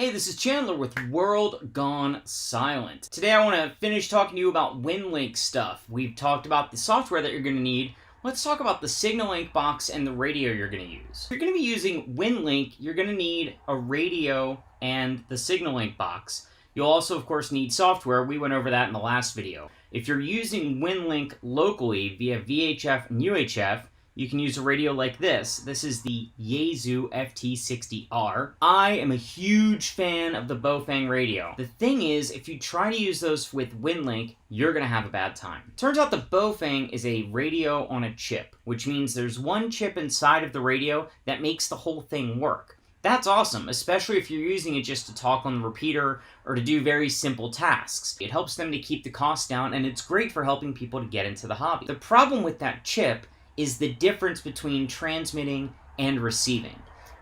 Hey, this is Chandler with World Gone Silent. Today I want to finish talking to you about Winlink stuff. We've talked about the software that you're going to need. Let's talk about the Signalink box and the radio you're going to use. If you're going to be using Winlink, you're going to need a radio and the Signalink box. You'll also, of course, need software. We went over that in the last video. If you're using Winlink locally via VHF and UHF, you can use a radio like this. This is the Yaesu FT60R. I am a huge fan of the Baofeng radio. The thing is, if you try to use those with Winlink, you're gonna have a bad time. Turns out the Baofeng is a radio on a chip, which means there's one chip inside of the radio that makes the whole thing work. That's awesome, especially if you're using it just to talk on the repeater or to do very simple tasks. It helps them to keep the cost down, and it's great for helping people to get into the hobby. The problem with that chip is the difference between transmitting and receiving.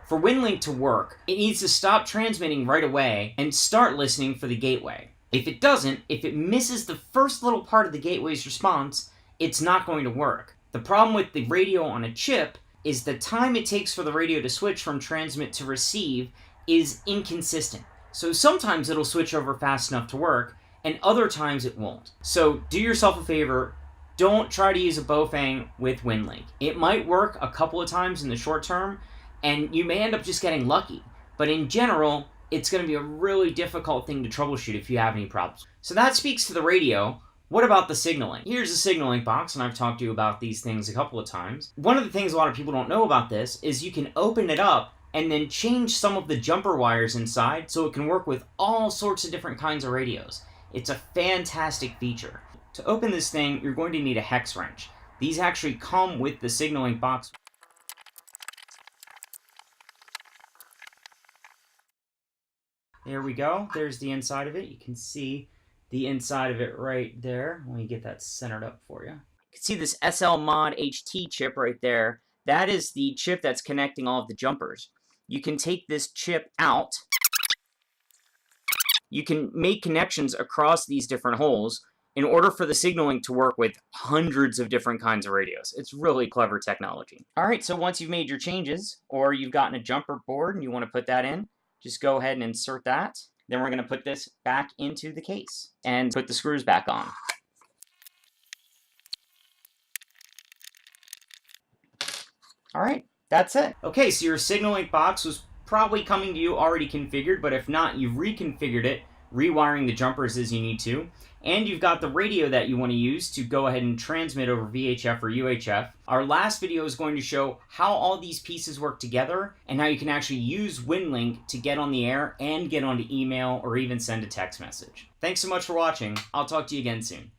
For Winlink to work, it needs to stop transmitting right away and start listening for the gateway. If it doesn't, if it misses the first little part of the gateway's response, it's not going to work. The problem with the radio on a chip is the time it takes for the radio to switch from transmit to receive is inconsistent. So sometimes it'll switch over fast enough to work, and other times it won't. So do yourself a favor, don't try to use a Baofeng with Winlink. It might work a couple of times in the short term, and you may end up just getting lucky. But in general, it's going to be a really difficult thing to troubleshoot if you have any problems. So that speaks to the radio. What about the Signalink? Here's the Signalink box, and I've talked to you about these things a couple of times. One of the things a lot of people don't know about this is you can open it up and then change some of the jumper wires inside so it can work with all sorts of different kinds of radios. It's a fantastic feature. To open this thing, you're going to need a hex wrench. These actually come with the Signalink box. There we go. There's the inside of it. You can see the inside of it right there. Let me get that centered up for you. You can see this SL Mod HT chip right there. That is the chip that's connecting all of the jumpers. You can take this chip out. You can make connections across these different holes in order for the Signalink to work with hundreds of different kinds of radios. It's really clever technology. All right, so once you've made your changes, or you've gotten a jumper board and you want to put that in, just go ahead and insert that. Then we're going to put this back into the case and put the screws back on. All right, that's it. Okay, so your Signalink box was probably coming to you already configured, but if not, you've reconfigured it, rewiring the jumpers as you need to, and you've got the radio that you want to use to go ahead and transmit over VHF or UHF. Our last video is going to show how all these pieces work together and how you can actually use Winlink to get on the air and get onto email or even send a text message. Thanks so much for watching. I'll talk to you again soon.